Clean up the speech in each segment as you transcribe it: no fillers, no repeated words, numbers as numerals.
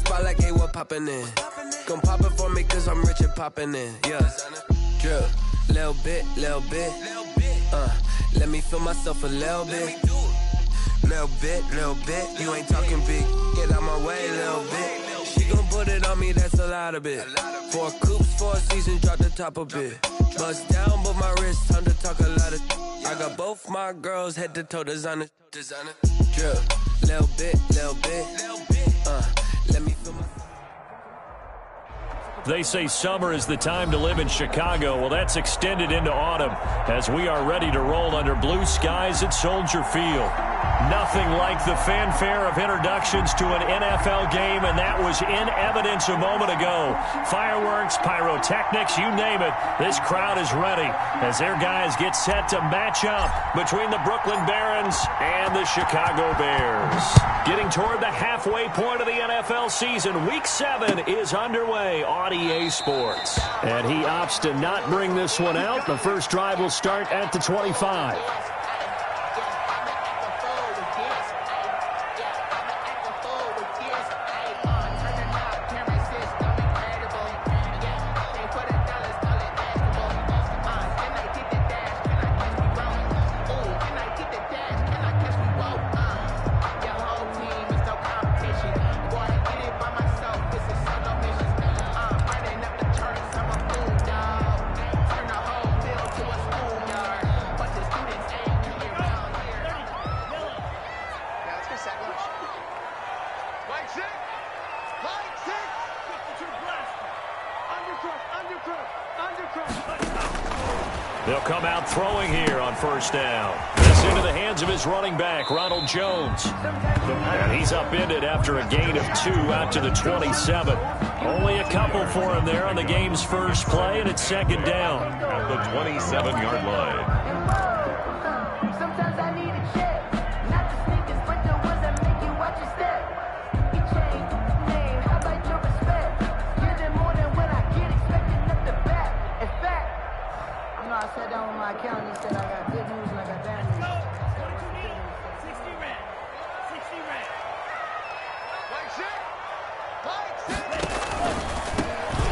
spot like, hey, what poppin' in? Gon' pop it for me cause I'm rich and poppin' in, yeah. Drip, little bit, let me feel myself a little bit. Little bit, you ain't talking big. Get out my way, little bit. She gon' put it on me, that's a lot of it. 4 coops, 4 seasons, drop the top a bit. Bust down, but my wrist, time to talk a lot of. I got both my girls head to toe designer. Drip, little bit, let me feel myself. They say summer is the time to live in Chicago. Well, that's extended into autumn as we are ready to roll under blue skies at Soldier Field. Nothing like the fanfare of introductions to an NFL game, and that was in evidence a moment ago. Fireworks, pyrotechnics, you name it. This crowd is ready as their guys get set to match up between the Brooklyn Barons and the Chicago Bears. Getting toward the halfway point of the NFL season, Week 7 is underway on EA Sports. And he opts to not bring this one out. The first drive will start at the 25. They'll come out throwing here on first down. This into the hands of his running back, Ronald Jones. And he's upended after a gain of 2 out to the 27. Only a couple for him there on the game's first play, and it's second down. At the 27-yard line.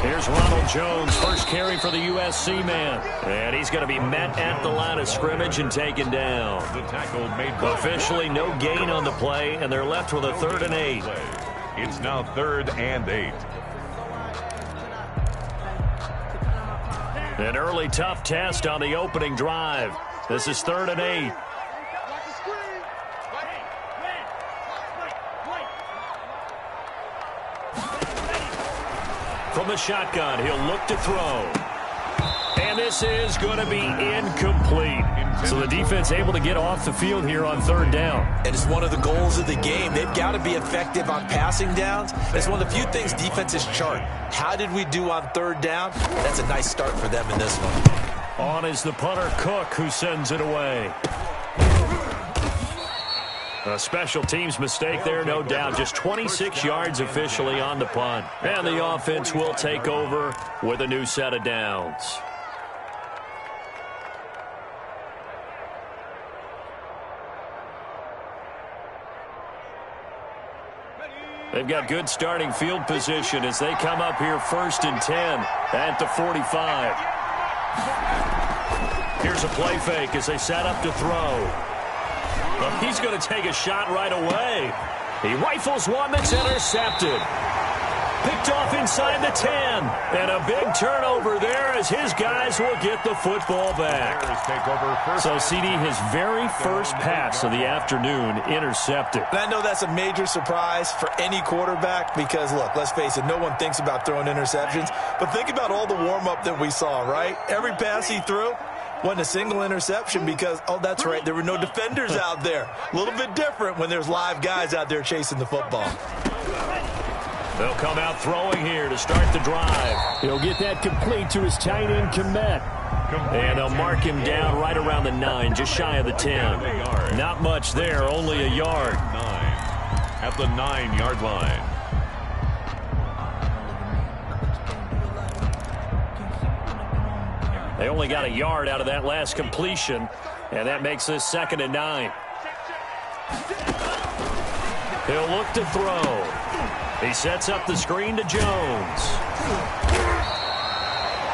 Here's Ronald Jones, first carry for the USC man. And he's going to be met at the line of scrimmage and taken down. The tackle made by officially no gain on the play, and they're left with a 3rd and 8. It's now 3rd and 8. An early tough test on the opening drive. This is 3rd and 8. From the shotgun, he'll look to throw. And this is going to be incomplete. So the defense able to get off the field here on 3rd down. And it's one of the goals of the game. They've got to be effective on passing downs. It's one of the few things defenses chart. How did we do on 3rd down? That's a nice start for them in this one. On is the punter, Cook, who sends it away. A special teams mistake there, no doubt. Just 26 yards officially on the punt. And the offense will take over with a new set of downs. They've got good starting field position as they come up here 1st and 10 at the 45. Here's a play fake as they set up to throw. Well, he's going to take a shot right away. He rifles one that's intercepted. Picked off inside the 10. And a big turnover there as his guys will get the football back. So, CD, his very first pass of the afternoon intercepted. And I know that's a major surprise for any quarterback because, look, let's face it, no one thinks about throwing interceptions. But think about all the warm-up that we saw, right? Every pass he threw wasn't a single interception because, oh, that's right, there were no defenders out there. A little bit different when there's live guys out there chasing the football. They'll come out throwing here to start the drive. He'll get that complete to his tight end, Komet. And they'll mark him down right around the 9, just shy of the 10. Not much there, only a yard. 9 at the 9-yard line. They only got a yard out of that last completion, and that makes this 2nd and 9. He'll look to throw. He sets up the screen to Jones.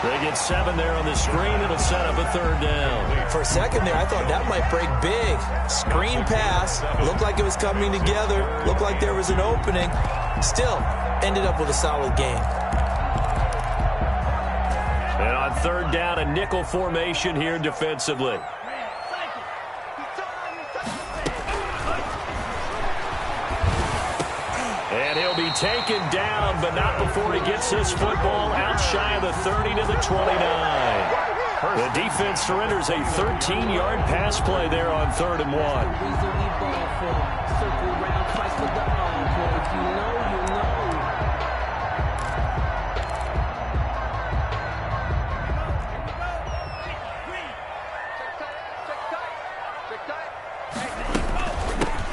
They get 7 there on the screen. It'll set up a 3rd down. For a second there, I thought that might break big. Screen pass. Looked like it was coming together. Looked like there was an opening. Still, ended up with a solid game. And on 3rd down, a nickel formation here defensively. And he'll be taken down, but not before he gets his football out shy of the 30 to the 29. The defense surrenders a 13-yard pass play there on 3rd and 1.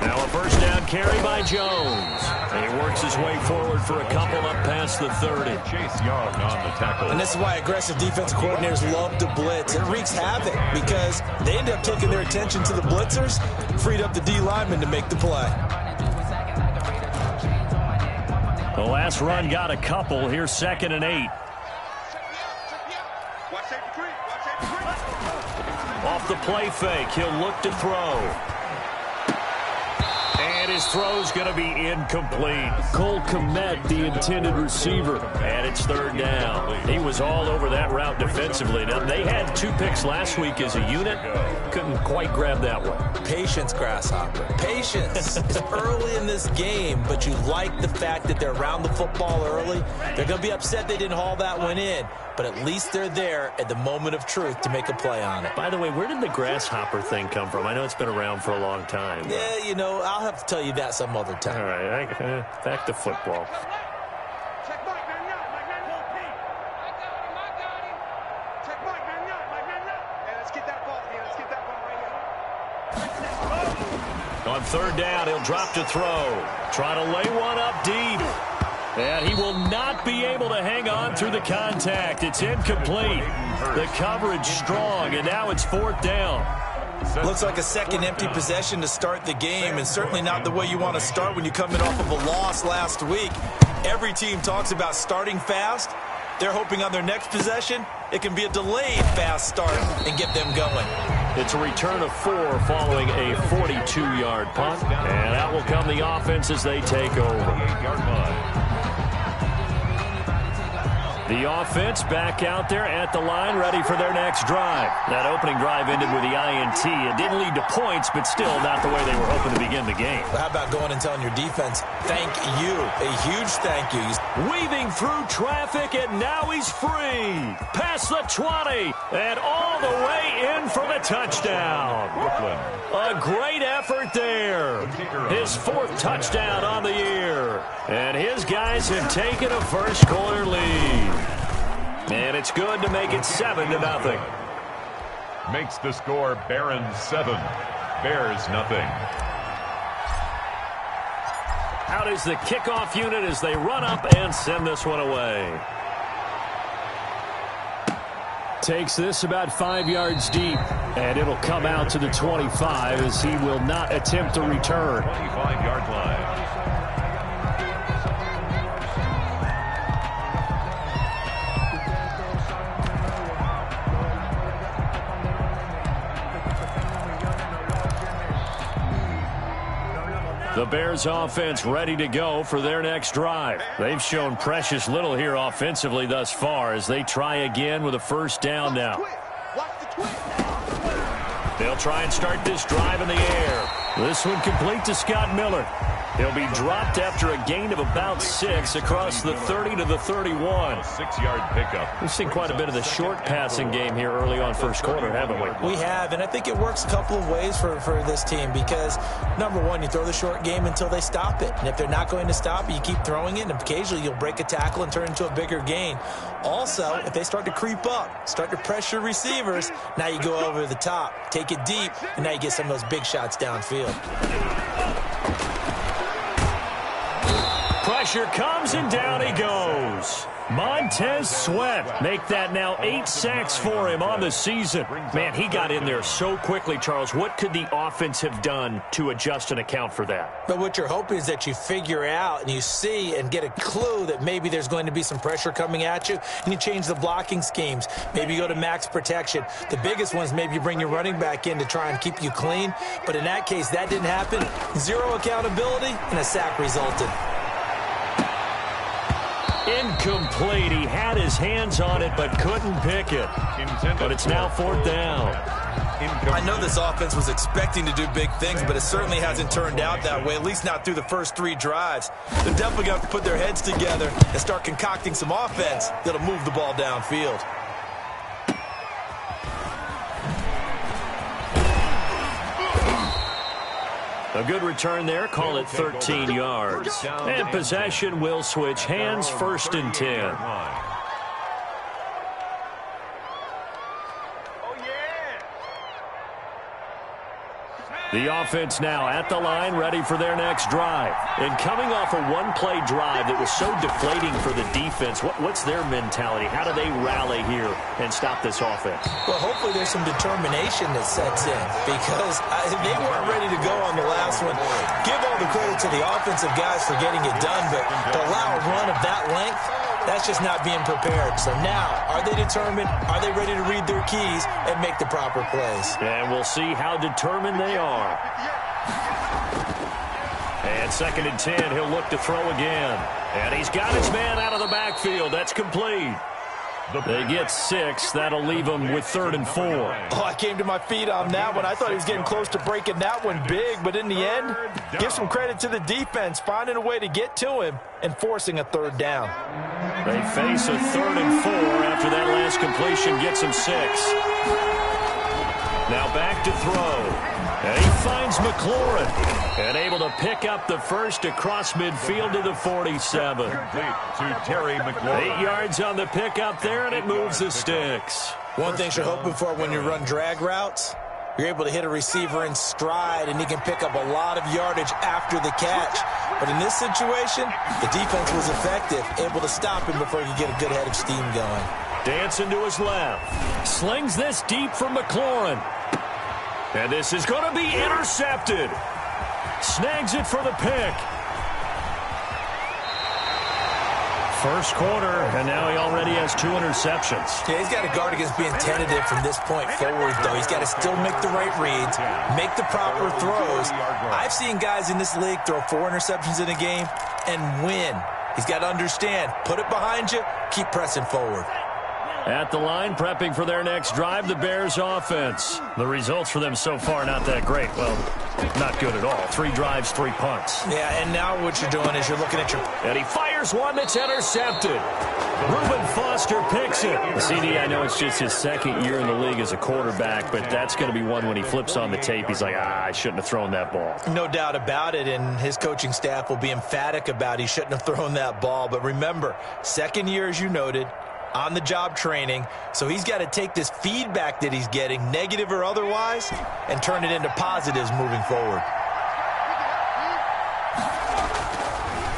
Now a 1st down carry by Jones. And he works his way forward for a couple up past the 30. Chase Young on the tackle. And this is why aggressive defensive coordinators love to blitz. It wreaks havoc because they end up taking their attention to the blitzers, freed up the D lineman to make the play. The last run got a couple. Here's 2nd and 8. Off the play fake, he'll look to throw. And his throw's going to be incomplete. Cole Kmet, the intended receiver. And it's 3rd down. He was all over that route defensively. Now, they had 2 picks last week as a unit. Couldn't quite grab that one. Patience, Grasshopper. Patience. It's early in this game, but you like the fact that they're around the football early. They're going to be upset they didn't haul that one in, but at least they're there at the moment of truth to make a play on it. By the way, where did the grasshopper thing come from? I know it's been around for a long time. Yeah, you know, I'll have to tell you that some other time. All right, back to football. On 3rd down, he'll drop to throw. Try to lay one up deep. And he will not be able to hang on through the contact. It's incomplete. The coverage strong, and now it's 4th down. Looks like a second empty possession to start the game, and certainly not the way you want to start when you're coming off of a loss last week. Every team talks about starting fast. They're hoping on their next possession, it can be a delayed fast start and get them going. It's a return of 4 following a 42-yard punt. And out will come the offense as they take over. The offense back out there at the line, ready for their next drive. That opening drive ended with the INT. It didn't lead to points, but still not the way they were hoping to begin the game. How about going and telling your defense, thank you, a huge thank you. Weaving through traffic, and now he's free. Past the 20, and all the way in for the touchdown. A great effort there. His 4th touchdown on the year. And his guys have taken a first-quarter lead. And it's good to make it 7-0. Makes the score Barons 7, Bears nothing. Out is the kickoff unit as they run up and send this one away. Takes this about 5 yards deep, and it'll come out to the 25 as he will not attempt to return. 25-yard line. The Bears offense ready to go for their next drive. They've shown precious little here offensively thus far as they try again with a 1st down now. They'll try and start this drive in the air. This one complete to Scott Miller. He'll be dropped after a gain of about 6 across the 30 to the 31. 6-yard pickup. We've seen quite a bit of the short passing game here early on first quarter, haven't we? We have, and I think it works a couple of ways for this team because, number one, you throw the short game until they stop it. And if they're not going to stop it, you keep throwing it, and occasionally you'll break a tackle and turn into a bigger gain. Also, if they start to creep up, start to pressure receivers, now you go over the top, take it deep, and now you get some of those big shots downfield. pressure comes, and down he goes. Montez Sweat make that now 8 sacks for him on the season. Man, he got in there so quickly, Charles. What could the offense have done to adjust and account for that? But what you're hoping is that you figure out and you see and get a clue that maybe there's going to be some pressure coming at you, and you change the blocking schemes. Maybe you go to max protection. The biggest one is maybe you bring your running back in to try and keep you clean. But in that case, that didn't happen. Zero accountability, and a sack resulted. Incomplete. He had his hands on it but couldn't pick it. But it's now 4th down. I know this offense was expecting to do big things, but it certainly hasn't turned out that way, at least not through the first 3 drives. They're definitely going to have to put their heads together and start concocting some offense that'll move the ball downfield. A good return there. Call it 13 yards. And possession will switch hands. 1st and 10. The offense now at the line, ready for their next drive. And coming off a one-play drive that was so deflating for the defense, what's their mentality? How do they rally here and stop this offense? Well, hopefully there's some determination that sets in, because they weren't ready to go on the last one. Give all the credit to the offensive guys for getting it done, but to allow a run of that length, that's just not being prepared. So now, are they determined? Are they ready to read their keys and make the proper plays? And we'll see how determined they are. And 2nd and 10, he'll look to throw again. And he's got his man out of the backfield. That's complete. They get 6. That'll leave them with 3rd and 4. Oh, I came to my feet on that one. I thought he was getting close to breaking that one big, but in the end, give some credit to the defense, finding a way to get to him and forcing a 3rd down. They face a 3rd and 4 after that last completion gets him 6. Now back to throw. And he finds McLaurin. And able to pick up the first across midfield to the 47. To Terry McLaurin. 8 yards on the pickup there, and it moves the sticks. One thing you're hoping for when you run drag routes, you're able to hit a receiver in stride, and he can pick up a lot of yardage after the catch. But in this situation, the defense was effective, able to stop him before he could get a good head of steam going. Dancing to his left. Slings this deep from McLaurin. And this is going to be intercepted. Snags it for the pick. First quarter, and now he already has 2 interceptions. Yeah, he's got to guard against being tentative from this point forward, though. He's got to still make the right reads, make the proper throws. I've seen guys in this league throw 4 interceptions in a game and win. He's got to understand, put it behind you, keep pressing forward. At the line, prepping for their next drive, the Bears offense. The results for them so far, not that great. Well, not good at all. 3 drives, 3 punts. Yeah, and now what you're doing is you're looking at your... And he fires one that's intercepted. Reuben Foster picks it. CD, I know it's just his 2nd year in the league as a quarterback, but that's going to be one when he flips on the tape. He's like, I shouldn't have thrown that ball. No doubt about it, and his coaching staff will be emphatic about he shouldn't have thrown that ball. But remember, 2nd year, as you noted, on-the-job training, so he's got to take this feedback that he's getting, negative or otherwise, and turn it into positives moving forward.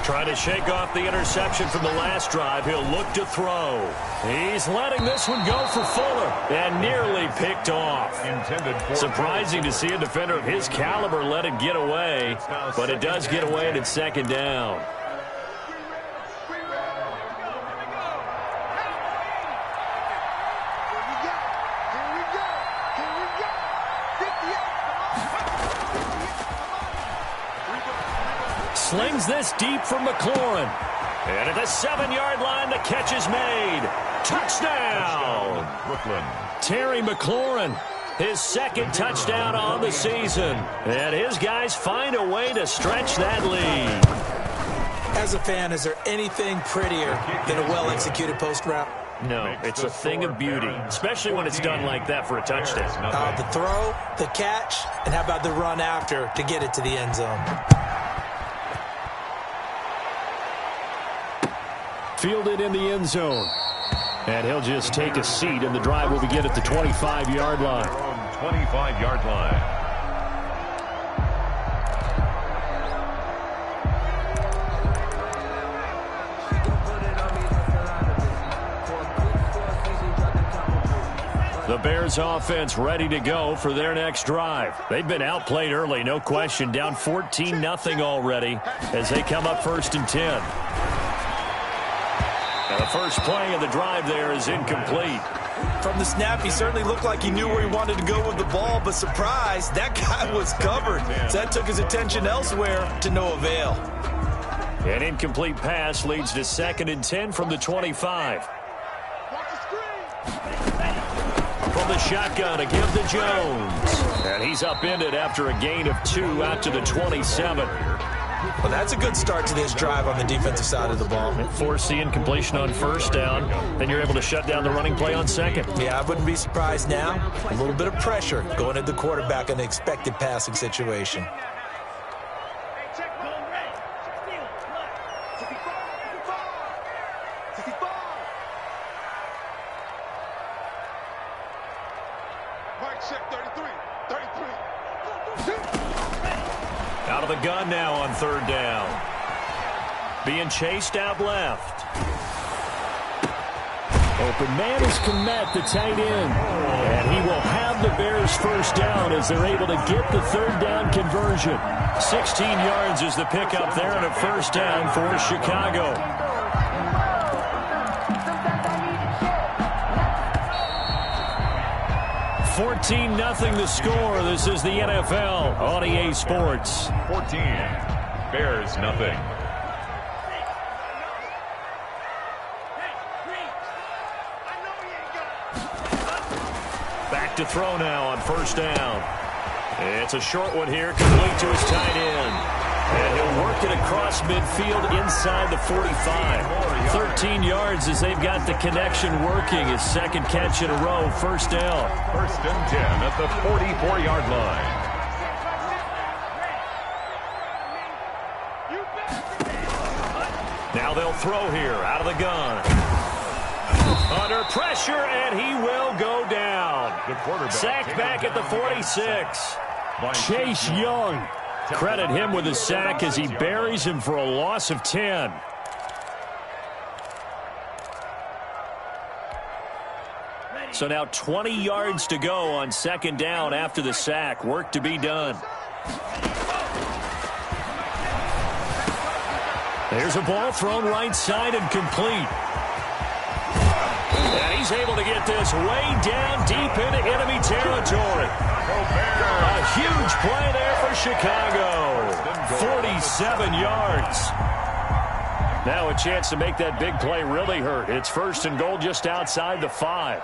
Trying to shake off the interception from the last drive. He'll look to throw. He's letting this one go for Fuller, and nearly picked off. Surprising to see a defender of his caliber let it get away, but it does get away, and it's 2nd down. Slings this deep from McLaurin. And at the 7-yard line, the catch is made. Touchdown! Brooklyn. Terry McLaurin, his 2nd touchdown on the season. And his guys find a way to stretch that lead. As a fan, is there anything prettier than a well-executed post route? No, it's a thing of beauty, especially when it's done like that for a touchdown. The throw, the catch, and how about the run after to get it to the end zone? Fielded in the end zone. And he'll just take a seat, and the drive will begin at the 25-yard line. 25-yard line. Bears offense ready to go for their next drive. They've been outplayed early, no question, down 14-0 already as they come up 1st and 10. And the first play of the drive there is incomplete. From the snap, he certainly looked like he knew where he wanted to go with the ball, but surprise, that guy was covered. So that took his attention elsewhere to no avail. An incomplete pass leads to 2nd and 10 from the 25. From the shotgun, a give to Jones. And he's upended after a gain of 2 out to the 27. Well, that's a good start to this drive on the defensive side of the ball. Force the incompletion on 1st down. Then you're able to shut down the running play on 2nd. Yeah, I wouldn't be surprised now. A little bit of pressure going at the quarterback in an expected passing situation. Out of the gun now on 3rd down. Being chased out left. Open man is Komet, the tight end. And he will have the Bears 1st down as they're able to get the 3rd down conversion. 16 yards is the pickup there and a 1st down for Chicago. $14-0 the score. This is the NFL on EA Sports. 14. Bears nothing. Back to throw now on 1st down. It's a short one here, complete to his tight end. And he'll work it across midfield inside the 45. 13 yards as they've got the connection working. His 2nd catch in a row, 1st down. 1st and 10 at the 44-yard line. Now they'll throw here out of the gun. Under pressure, and he will go down. Sacked back at the 46. Chase Young. Credit him with a sack as he buries him for a loss of 10. So now 20 yards to go on 2nd down after the sack. Work to be done. There's a ball thrown right side and complete. And he's able to get this way down deep into enemy territory. A huge play there for Chicago. 47 yards. Now a chance to make that big play really hurt. It's 1st and goal just outside the 5.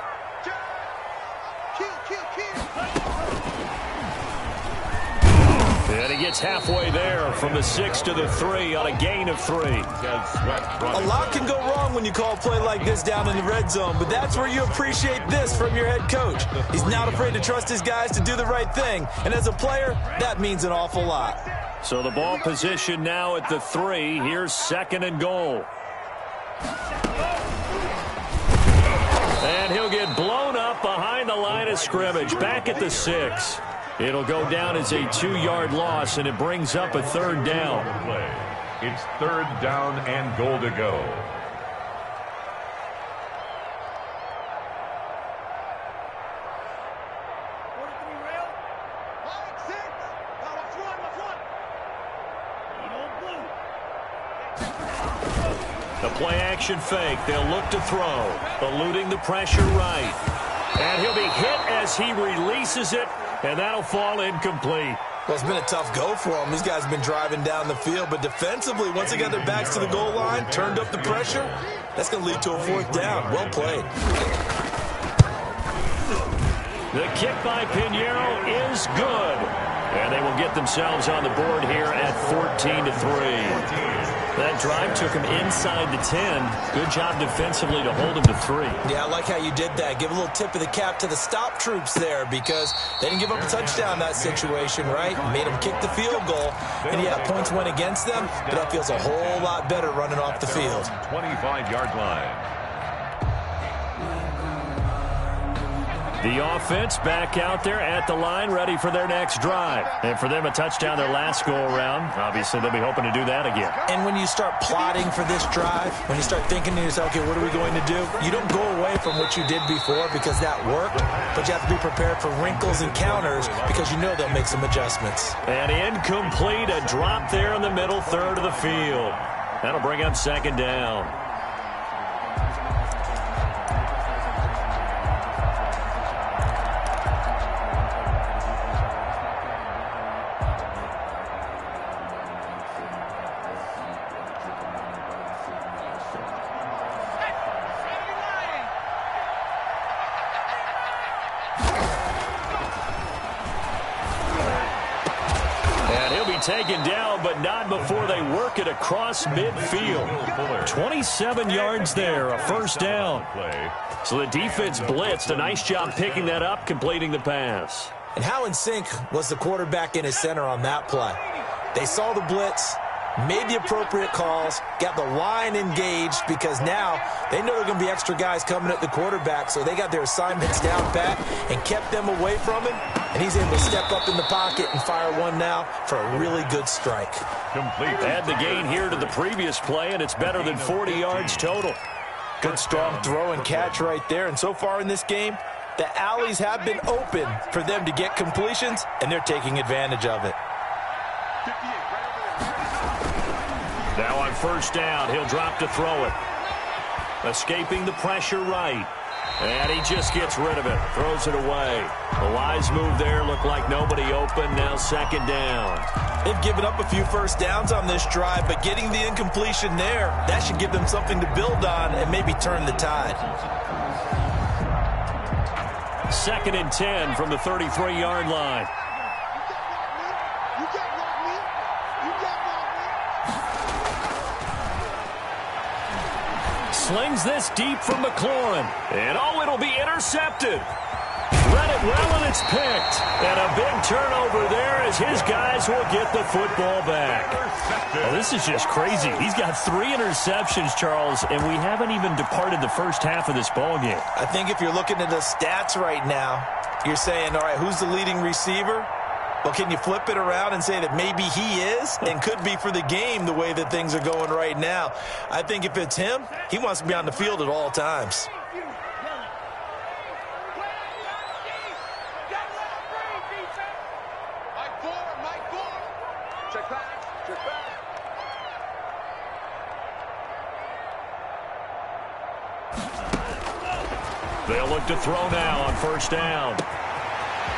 And he gets halfway there from the 6 to the 3 on a gain of 3. A lot can go wrong when you call a play like this down in the red zone, but that's where you appreciate this from your head coach. He's not afraid to trust his guys to do the right thing, and as a player, that means an awful lot. So the ball position now at the 3. Here's 2nd and goal. And he'll get blown up behind the line of scrimmage, back at the 6. It'll go down as a 2-yard loss, and it brings up a 3rd down. It's 3rd down and goal to go. The play-action fake. They'll look to throw. Eluding the pressure right. And he'll be hit as he releases it, and that'll fall incomplete. Well, it's been a tough go for him. These guys have been driving down the field, but defensively, once they got their backs to the goal line, turned up the pressure, that's going to lead to a 4th down. Well played. The kick by Pinheiro is good. And they will get themselves on the board here at 14-3. That drive took him inside the 10. Good job defensively to hold him to 3. Yeah, I like how you did that. Give a little tip of the cap to the stop troops there because they didn't give up a touchdown in that situation, right? Made them kick the field goal. And yeah, points went against them, but that feels a whole lot better running off the field. 25-yard line. The offense back out there at the line, ready for their next drive. And for them, a touchdown their last go-around. Obviously, they'll be hoping to do that again. And when you start plotting for this drive, when you start thinking to yourself, okay, what are we going to do? You don't go away from what you did before because that worked, but you have to be prepared for wrinkles and counters because you know they'll make some adjustments. And incomplete, a drop there in the middle third of the field. That'll bring up second down. Taken down, but not before they work it across midfield. 27 yards there, a first down. So the defense blitzed. A nice job picking that up, completing the pass. And how in sync was the quarterback in his center on that play? They saw the blitz, made the appropriate calls, got the line engaged because now they know there are going to be extra guys coming at the quarterback, so they got their assignments down pat and kept them away from him, and he's able to step up in the pocket and fire one now for a really good strike. Complete. Add the gain here to the previous play, and it's better than 40 yards total. Good strong throw and catch right there, and so far in this game, the alleys have been open for them to get completions, and they're taking advantage of it. Now on first down, he'll drop to throw it. Escaping the pressure right. And he just gets rid of it. Throws it away. The wise move there. Looked like nobody open. Now second down. They've given up a few first downs on this drive, but getting the incompletion there, that should give them something to build on and maybe turn the tide. 2nd and 10 from the 33-yard line. Slings this deep from McLaurin. And, oh, it'll be intercepted. Read it well, and it's picked. And a big turnover there as his guys will get the football back. Oh, this is just crazy. He's got 3 interceptions, Charles, and we haven't even departed the first half of this ballgame. I think if you're looking at the stats right now, you're saying, all right, who's the leading receiver? Well, can you flip it around and say that maybe he is and could be for the game the way that things are going right now? I think if it's him, he wants to be on the field at all times. They'll look to throw now on first down.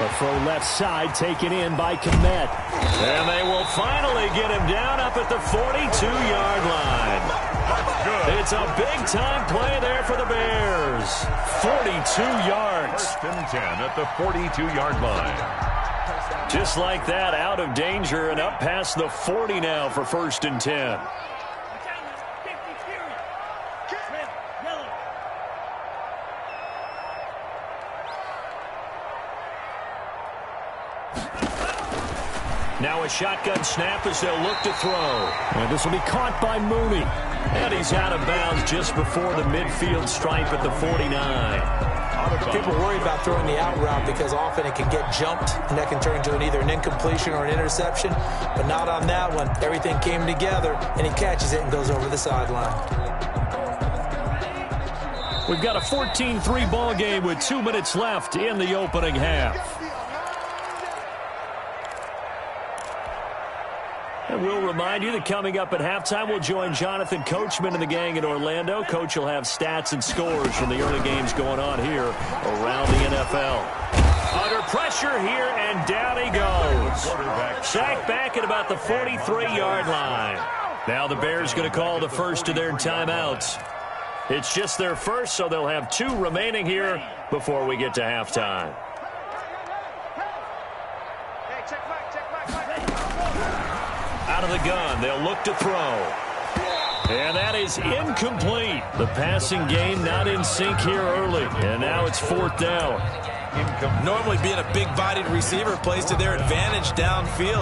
A throw left side taken in by Kmet. And they will finally get him down up at the 42-yard line. It's a big-time play there for the Bears. 42 yards. 1st and 10 at the 42-yard line. Just like that, out of danger and up past the 40 now for 1st and 10. Now a shotgun snap as they'll look to throw. And this will be caught by Mooney. And he's out of bounds just before the midfield stripe at the 49. People worry about throwing the out route because often it can get jumped, and that can turn into either an incompletion or an interception. But not on that one. Everything came together, and he catches it and goes over the sideline. We've got a 14-3 ball game with 2 minutes left in the opening half. And we'll remind you that coming up at halftime, we'll join Jonathan Coachman and the gang in Orlando. Coach will have stats and scores from the early games going on here around the NFL. Under pressure here, and down he goes. Sacked back at about the 43-yard line. Now the Bears going to call the first of their timeouts. It's just their first, so they'll have 2 remaining here before we get to halftime. Out of the gun, they'll look to throw. And that is incomplete. The passing game not in sync here early. And now it's 4th down. Normally being a big-bodied receiver plays to their advantage downfield.